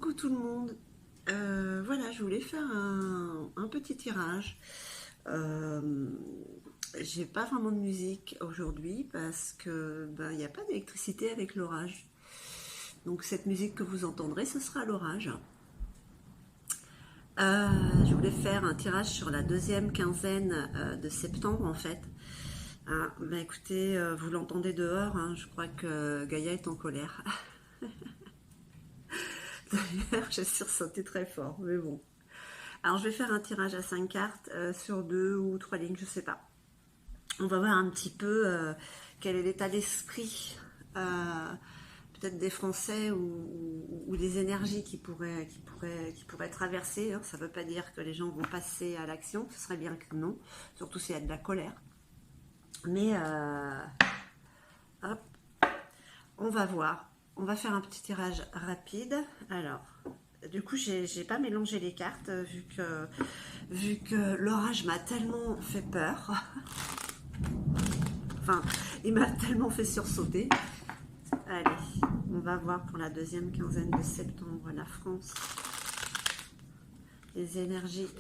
Coucou tout le monde. Voilà, je voulais faire un petit tirage. Euh, j'ai pas vraiment de musique aujourd'hui parce que il n'y a pas d'électricité avec l'orage. Donc cette musique que vous entendrez, ce sera l'orage. Je voulais faire un tirage sur la deuxième quinzaine de septembre en fait. Écoutez, vous l'entendez dehors, hein, je crois que Gaïa est en colère. D'ailleurs, j'ai sursauté très fort, mais bon. Alors je vais faire un tirage à 5 cartes sur 2 ou 3 lignes, je sais pas. On va voir un petit peu quel est l'état d'esprit peut-être des Français ou des énergies qui pourraient traverser. Hein. Ça ne veut pas dire que les gens vont passer à l'action, ce serait bien que non, surtout s'il y a de la colère. Mais hop, on va voir. On va faire un petit tirage rapide. Alors, du coup, j'ai pas mélangé les cartes vu que l'orage m'a tellement fait peur. Enfin, il m'a tellement fait sursauter. Allez, on va voir pour la deuxième quinzaine de septembre, la France. Les énergies.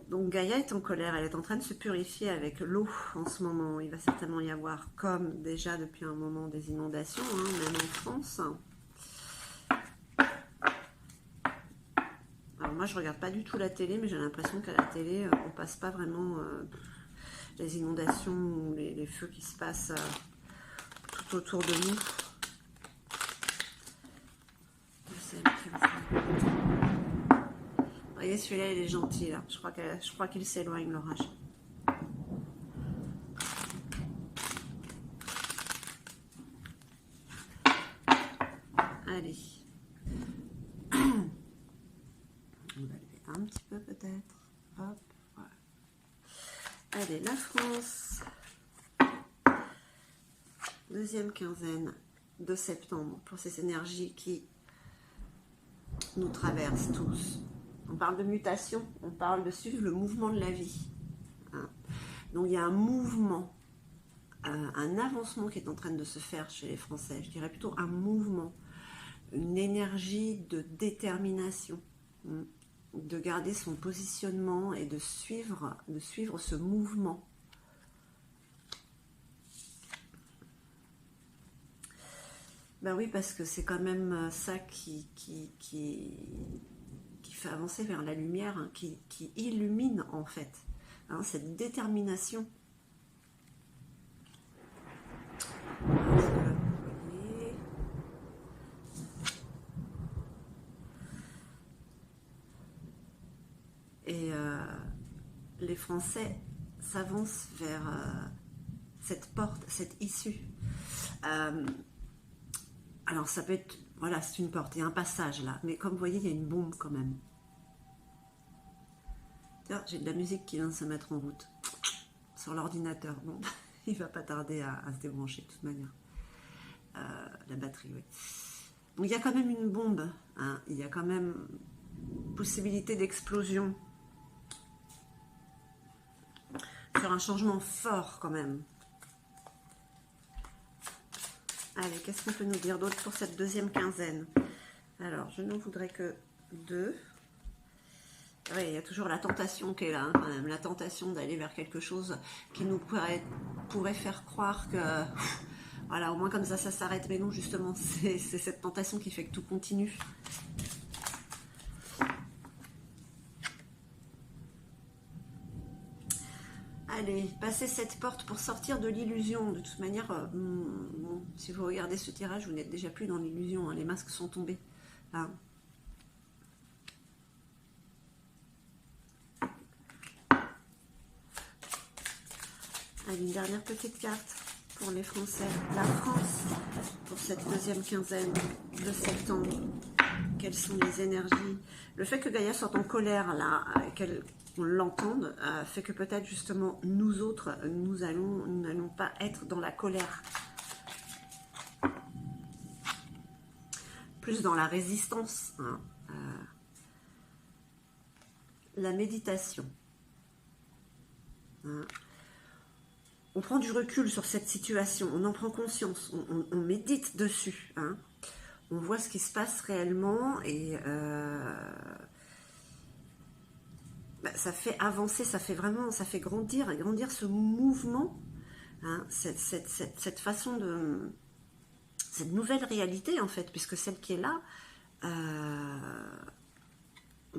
Donc Gaïa est en colère, elle est en train de se purifier avec l'eau en ce moment. Il va certainement y avoir, comme déjà depuis un moment, des inondations, hein, même en France. Alors moi je regarde pas du tout la télé, mais j'ai l'impression qu'à la télé on passe pas vraiment les inondations ou les feux qui se passent tout autour de nous. Vous voyez, celui-là il est gentil là. Je crois qu'il s'éloigne l'orage. Allez. On va lever un petit peu peut-être. Hop, voilà. Allez, la France. Deuxième quinzaine de septembre pour ces énergies qui nous traversent tous. On parle de mutation, on parle de suivre le mouvement de la vie. Hein. Donc il y a un mouvement, un avancement qui est en train de se faire chez les Français. Je dirais plutôt un mouvement, une énergie de détermination. De garder son positionnement et de suivre ce mouvement. Ben oui, parce que c'est quand même ça qui fait avancer vers la lumière, hein, qui illumine en fait, hein, cette détermination. Et les Français s'avancent vers cette porte, cette issue. Alors ça peut être, voilà, c'est une porte, il y a un passage là, mais comme vous voyez, il y a une bombe quand même. Tiens, j'ai de la musique qui vient de se mettre en route sur l'ordinateur. Bon, il va pas tarder à se débrancher de toute manière. La batterie, oui. Donc il y a quand même une bombe, hein, il y a quand même possibilité d'explosion. Sur un changement fort quand même. Allez, qu'est-ce qu'on peut nous dire d'autre pour cette deuxième quinzaine? Alors, je n'en voudrais que 2. Oui, il y a toujours la tentation qui est là, hein, quand même. La tentation d'aller vers quelque chose qui nous pourrait faire croire que... Voilà, au moins comme ça s'arrête. Mais non, justement, c'est cette tentation qui fait que tout continue. Allez, passez cette porte pour sortir de l'illusion. De toute manière, bon, si vous regardez ce tirage, vous n'êtes déjà plus dans l'illusion. Hein, les masques sont tombés. Hein. Allez, une dernière petite carte pour les Français. La France, pour cette deuxième quinzaine de septembre. Quelles sont les énergies? Le fait que Gaïa soit en colère, là, qu'on l'entende, fait que peut-être justement nous autres, nous n'allons pas être dans la colère. Plus dans la résistance. Hein. La méditation. Hein. On prend du recul sur cette situation, on en prend conscience, on médite dessus. Hein. on voit ce qui se passe réellement et ça fait avancer, ça fait grandir ce mouvement, hein, cette façon de... cette nouvelle réalité en fait, puisque celle qui est là,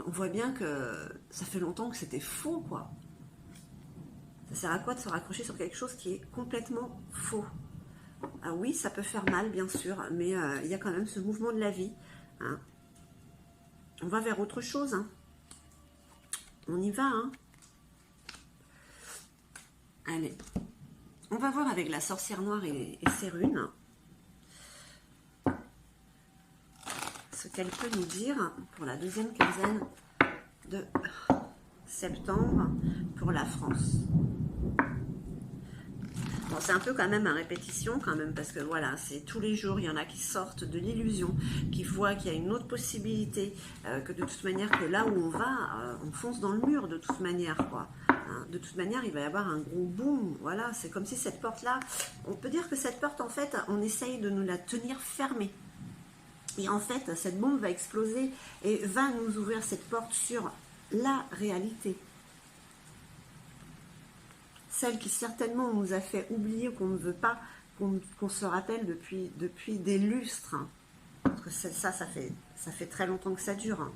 on voit bien que ça fait longtemps que c'était faux, quoi. Ça sert à quoi de se raccrocher sur quelque chose qui est complètement faux? Ah oui, ça peut faire mal, bien sûr, mais il y a quand même ce mouvement de la vie, hein. On va vers autre chose, hein. On y va, hein. Allez, on va voir avec la sorcière noire et ses runes ce qu'elle peut nous dire pour la deuxième quinzaine de septembre pour la France. Bon, c'est un peu quand même à répétition quand même, parce que voilà, c'est tous les jours, il y en a qui sortent de l'illusion, qui voient qu'il y a une autre possibilité, que de toute manière, que là où on va, on fonce dans le mur de toute manière, quoi. Hein, de toute manière, il va y avoir un gros boom, voilà, c'est comme si cette porte-là, on peut dire que cette porte, en fait, on essaye de nous la tenir fermée. Et en fait, cette bombe va exploser et va nous ouvrir cette porte sur la réalité. Celle qui certainement nous a fait oublier qu'on ne veut pas qu'on se rappelle depuis des lustres. Hein. Parce que ça fait très longtemps que ça dure. Hein.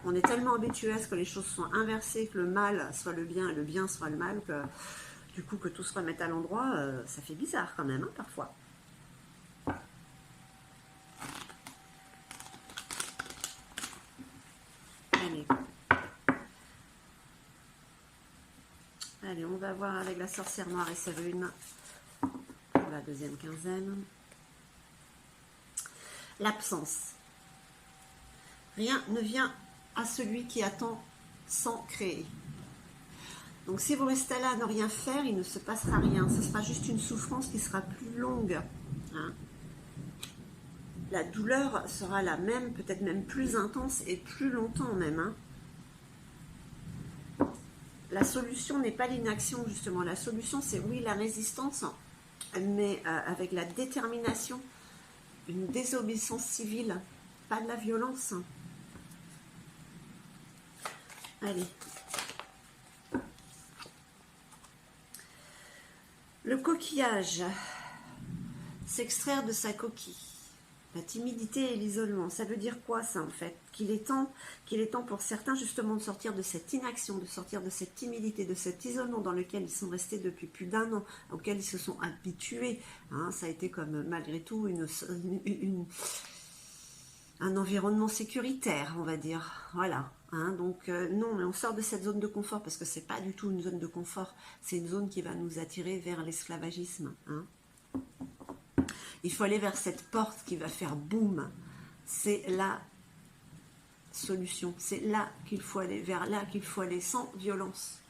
On est tellement habitué à ce que les choses soient inversées, que le mal soit le bien et le bien soit le mal, que du coup que tout se remette à l'endroit, ça fait bizarre quand même, hein, parfois. Allez, on va voir avec la sorcière noire et ses runes pour la deuxième quinzaine. L'absence. Rien ne vient à celui qui attend sans créer. Donc si vous restez là à ne rien faire, il ne se passera rien. Ce sera juste une souffrance qui sera plus longue. Hein. La douleur sera la même, peut-être même plus intense et plus longtemps même. Hein. La solution n'est pas l'inaction, justement. La solution, c'est oui, la résistance, mais avec la détermination, une désobéissance civile, pas de la violence. Allez. Le coquillage, s'extraire de sa coquille. La timidité et l'isolement, ça veut dire quoi ça en fait? Qu'il est temps pour certains justement de sortir de cette inaction, de sortir de cette timidité, de cet isolement dans lequel ils sont restés depuis plus d'1 an, auquel ils se sont habitués. Hein, ça a été comme malgré tout un environnement sécuritaire, on va dire. Voilà. Hein, donc non, mais on sort de cette zone de confort parce que c'est pas du tout une zone de confort, c'est une zone qui va nous attirer vers l'esclavagisme. Hein. Il faut aller vers cette porte qui va faire boum. C'est la solution. C'est là qu'il faut aller, vers là qu'il faut aller, sans violence.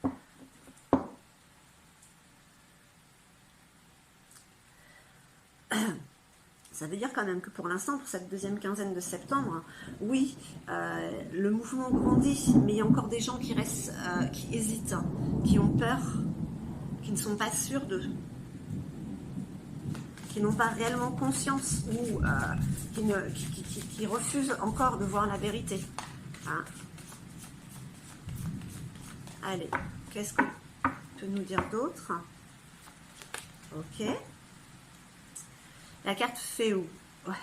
Ça veut dire quand même que pour l'instant, pour cette deuxième quinzaine de septembre, oui, le mouvement grandit, mais il y a encore des gens qui restent, qui hésitent, hein, qui ont peur, qui ne sont pas sûrs de... qui n'ont pas réellement conscience ou qui refusent encore de voir la vérité. Hein. Allez, qu'est-ce qu'on peut nous dire d'autre? Ok. La carte Féou. Ouais.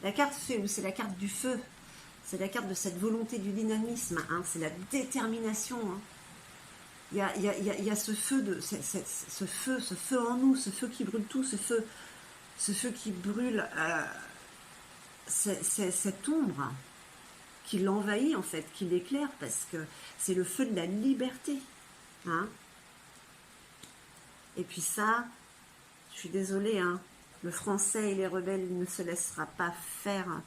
La carte Féou, c'est la carte du feu. C'est la carte de cette volonté du dynamisme. Hein. C'est la détermination. Hein. Il y a ce feu, ce feu en nous, ce feu qui brûle tout, ce feu qui brûle cette ombre qui l'envahit en fait, qui l'éclaire, parce que c'est le feu de la liberté. Hein. Et puis ça, je suis désolée, hein, le français et les rebelles, il ne se laissera pas faire.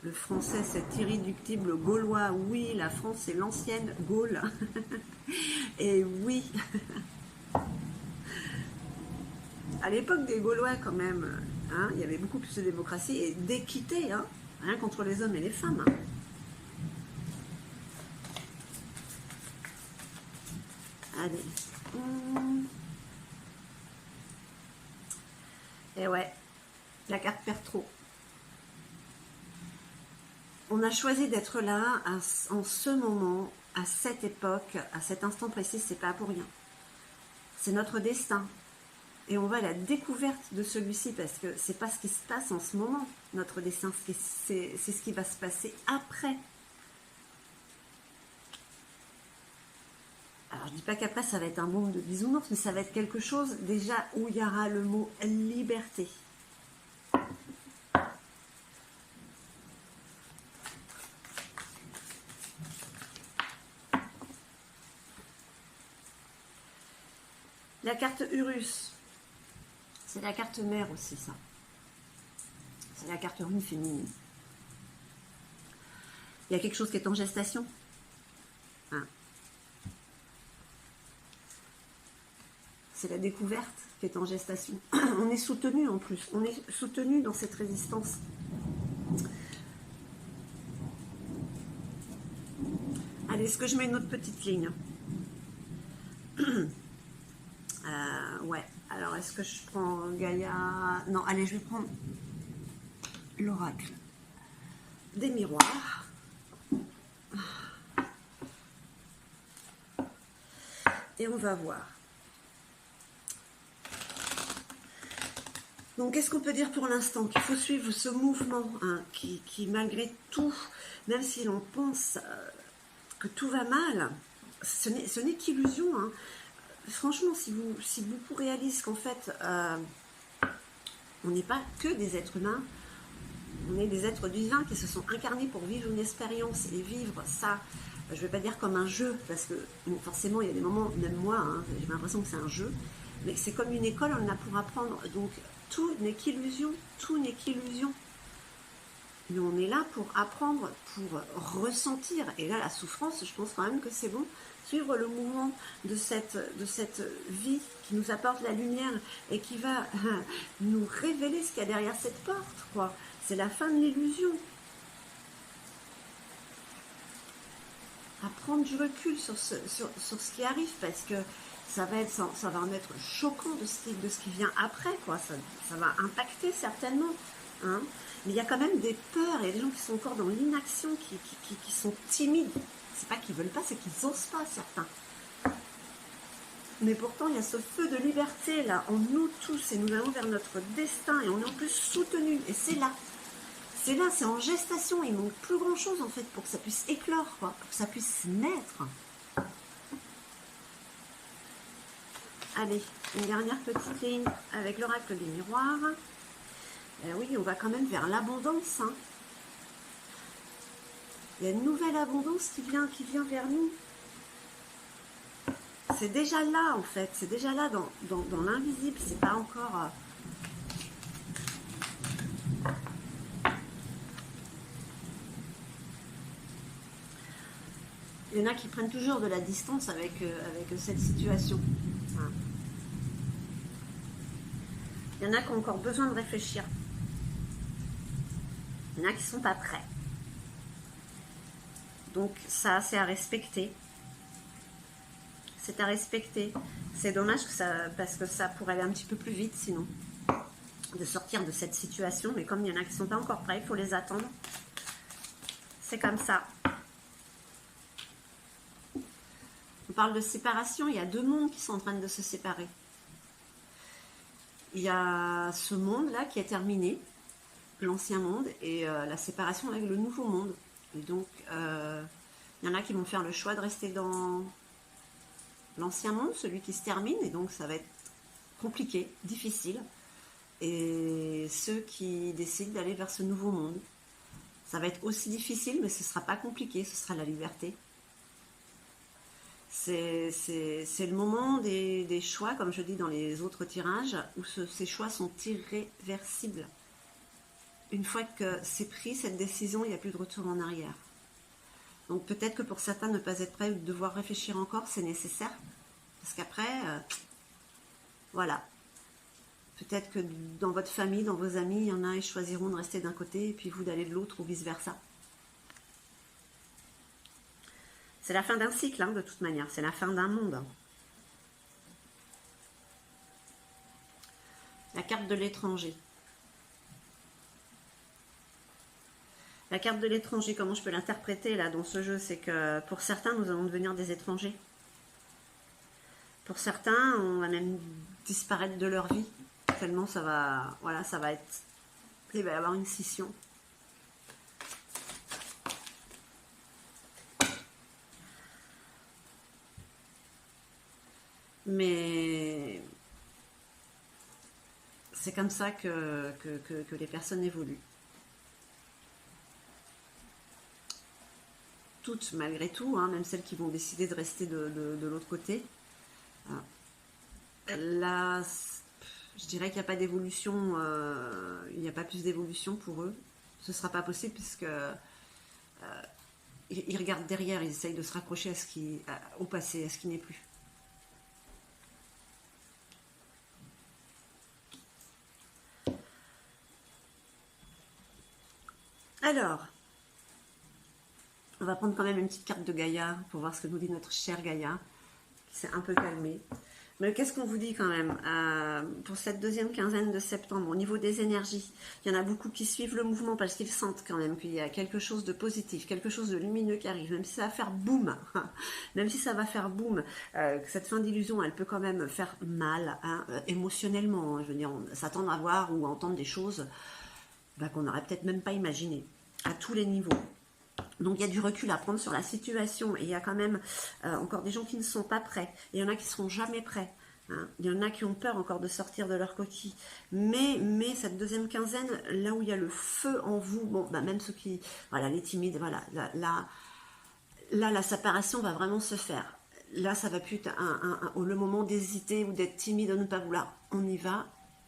Le français, cet irréductible gaulois, oui, la France, c'est l'ancienne Gaule. Et oui, à l'époque des Gaulois, quand même, hein, il y avait beaucoup plus de démocratie et d'équité, hein, rien contre les hommes et les femmes. Hein. Allez. Et ouais, la carte perd trop. On a choisi d'être là en ce moment, à cette époque, à cet instant précis, c'est pas pour rien. C'est notre destin. Et on va à la découverte de celui-ci parce que c'est pas ce qui se passe en ce moment, notre destin, c'est ce qui va se passer après. Alors je dis pas qu'après ça va être un monde de bisounours, mais ça va être quelque chose déjà où il y aura le mot liberté. La carte Urus, c'est la carte mère aussi, ça. C'est la carte rune féminine. Il y a quelque chose qui est en gestation. Hein. C'est la découverte qui est en gestation. On est soutenu en plus. On est soutenu dans cette résistance. Allez, est-ce que je mets une autre petite ligne? Ouais. Alors, est-ce que je prends Gaïa? Non, allez, je vais prendre l'oracle des miroirs. Et on va voir. Donc, qu'est-ce qu'on peut dire pour l'instant? Qu'il faut suivre ce mouvement, hein, qui malgré tout, même si l'on pense que tout va mal, ce n'est qu'illusion. Hein. Franchement, si beaucoup réalisent qu'en fait, on n'est pas que des êtres humains, on est des êtres divins qui se sont incarnés pour vivre une expérience et vivre ça. Je ne vais pas dire comme un jeu, parce que bon, forcément, il y a des moments, même moi, hein, j'ai l'impression que c'est un jeu, mais c'est comme une école, on en a pour apprendre. Donc, tout n'est qu'illusion, tout n'est qu'illusion. Mais on est là pour apprendre, pour ressentir. Et là, la souffrance, je pense quand même que c'est bon. Suivre le mouvement de cette vie qui nous apporte la lumière et qui va nous révéler ce qu'il y a derrière cette porte, quoi. C'est la fin de l'illusion. À prendre du recul sur ce qui arrive, parce que ça va en être choquant de ce qui vient après, quoi. Ça va impacter certainement. Hein. Mais il y a quand même des peurs, il y a des gens qui sont encore dans l'inaction, qui sont timides. C'est pas qu'ils veulent pas, c'est qu'ils n'osent pas, certains. Mais pourtant, il y a ce feu de liberté là en nous tous, et nous allons vers notre destin, et on est en plus soutenus. Et c'est là. C'est là, c'est en gestation. Il manque plus grand chose en fait pour que ça puisse éclore, quoi, pour que ça puisse naître. Allez, une dernière petite ligne avec l'oracle des miroirs. Oui, on va quand même vers l'abondance. Hein. Il y a une nouvelle abondance qui vient vers nous. C'est déjà là, en fait. C'est déjà là dans l'invisible. C'est pas encore... Il y en a qui prennent toujours de la distance avec cette situation. Hein. Il y en a qui ont encore besoin de réfléchir. Il y en a qui ne sont pas prêts. Donc ça, c'est à respecter. C'est à respecter. C'est dommage parce que ça pourrait aller un petit peu plus vite sinon. De sortir de cette situation. Mais comme il y en a qui ne sont pas encore prêts, il faut les attendre. C'est comme ça. On parle de séparation. Il y a deux mondes qui sont en train de se séparer. Il y a ce monde-là qui est terminé, l'ancien monde, et la séparation avec le nouveau monde. Et donc, il y en a qui vont faire le choix de rester dans l'ancien monde, celui qui se termine, et donc ça va être compliqué, difficile. Et ceux qui décident d'aller vers ce nouveau monde, ça va être aussi difficile, mais ce ne sera pas compliqué, ce sera la liberté. C'est le moment des choix, comme je dis dans les autres tirages, où ces choix sont irréversibles. Une fois que c'est pris, cette décision, il n'y a plus de retour en arrière. Donc peut-être que pour certains, ne pas être prêt ou devoir réfléchir encore, c'est nécessaire. Parce qu'après, voilà. Peut-être que dans votre famille, dans vos amis, il y en a, ils choisiront de rester d'un côté et puis vous d'aller de l'autre ou vice-versa. C'est la fin d'un cycle, hein, de toute manière. C'est la fin d'un monde. La carte de l'étranger. La carte de l'étranger, comment je peux l'interpréter là dans ce jeu, c'est que pour certains, nous allons devenir des étrangers. Pour certains, on va même disparaître de leur vie. Tellement ça va, voilà, ça va être, il va y avoir une scission. Mais c'est comme ça que les personnes évoluent. Toutes, malgré tout, hein, même celles qui vont décider de rester de l'autre côté. Là, je dirais qu'il n'y a pas d'évolution, il n'y a pas plus d'évolution pour eux. Ce ne sera pas possible puisque ils regardent derrière, ils essayent de se raccrocher au passé, à ce qui n'est plus. Alors, on va prendre quand même une petite carte de Gaïa pour voir ce que nous dit notre chère Gaïa, qui s'est un peu calmée. Mais qu'est-ce qu'on vous dit quand même pour cette deuxième quinzaine de septembre au niveau des énergies? Il y en a beaucoup qui suivent le mouvement parce qu'ils sentent quand même qu'il y a quelque chose de positif, quelque chose de lumineux qui arrive, même si ça va faire boum, même si ça va faire boum, cette fin d'illusion, elle peut quand même faire mal hein, émotionnellement. Hein, je veux dire, on s'attend à voir ou à entendre des choses qu'on n'aurait peut-être même pas imaginées à tous les niveaux. Donc il y a du recul à prendre sur la situation et il y a quand même encore des gens qui ne sont pas prêts. Et il y en a qui ne seront jamais prêts. Hein. Il y en a qui ont peur encore de sortir de leur coquille. Mais cette deuxième quinzaine, là où il y a le feu en vous, bon, même ceux qui, voilà, les timides, voilà, là, la séparation va vraiment se faire. Là, ça va plus être le moment d'hésiter ou d'être timide, de ne pas vouloir. On y va,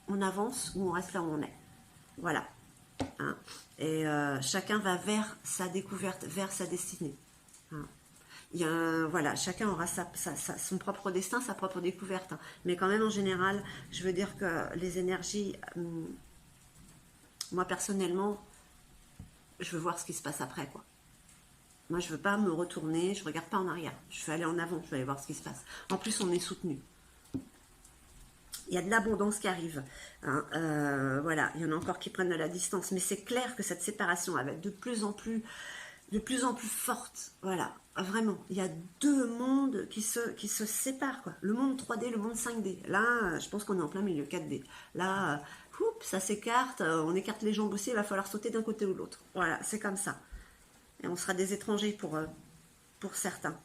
on avance ou on reste là où on est. Voilà. Hein. Et chacun va vers sa découverte, vers sa destinée. Hein. Voilà, chacun aura son propre destin, sa propre découverte. Hein. Mais quand même, en général, je veux dire que les énergies, moi personnellement, je veux voir ce qui se passe après, quoi. Moi, je veux pas me retourner, je regarde pas en arrière. Je veux aller en avant, je veux aller voir ce qui se passe. En plus, on est soutenu. Il y a de l'abondance qui arrive. Hein, voilà, il y en a encore qui prennent de la distance. Mais c'est clair que cette séparation va être de plus en plus forte. Voilà, vraiment. Il y a deux mondes qui se séparent. Quoi. Le monde 3D, le monde 5D. Là, je pense qu'on est en plein milieu 4D. Là, ça s'écarte. On écarte les jambes aussi. Il va falloir sauter d'un côté ou de l'autre. Voilà, c'est comme ça. Et on sera des étrangers pour certains.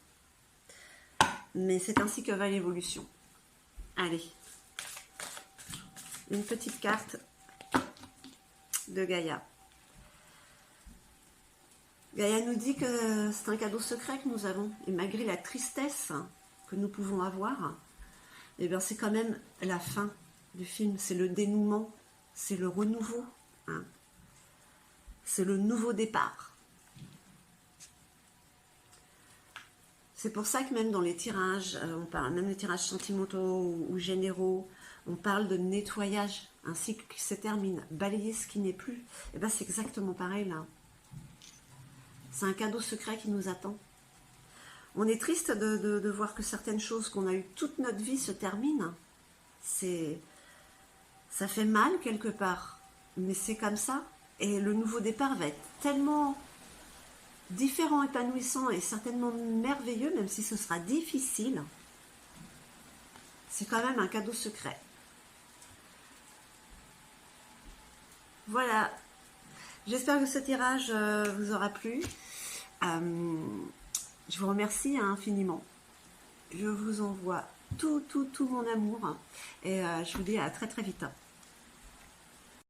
Mais c'est ainsi que va l'évolution. Allez. Une petite carte de Gaïa. Gaïa nous dit que c'est un cadeau secret que nous avons. Et malgré la tristesse que nous pouvons avoir, eh bien c'est quand même la fin du film. C'est le dénouement, c'est le renouveau. Hein. C'est le nouveau départ. C'est pour ça que même dans les tirages, on parle même des tirages sentimentaux ou généraux, on parle de nettoyage, un cycle qui se termine, balayer ce qui n'est plus. Et bien c'est exactement pareil là. C'est un cadeau secret qui nous attend. On est triste de voir que certaines choses qu'on a eues toute notre vie se terminent. Ça fait mal quelque part, mais c'est comme ça. Et le nouveau départ va être tellement différent, épanouissant et certainement merveilleux, même si ce sera difficile. C'est quand même un cadeau secret. Voilà. J'espère que ce tirage vous aura plu. Je vous remercie infiniment. Je vous envoie tout mon amour. Et je vous dis à très très vite.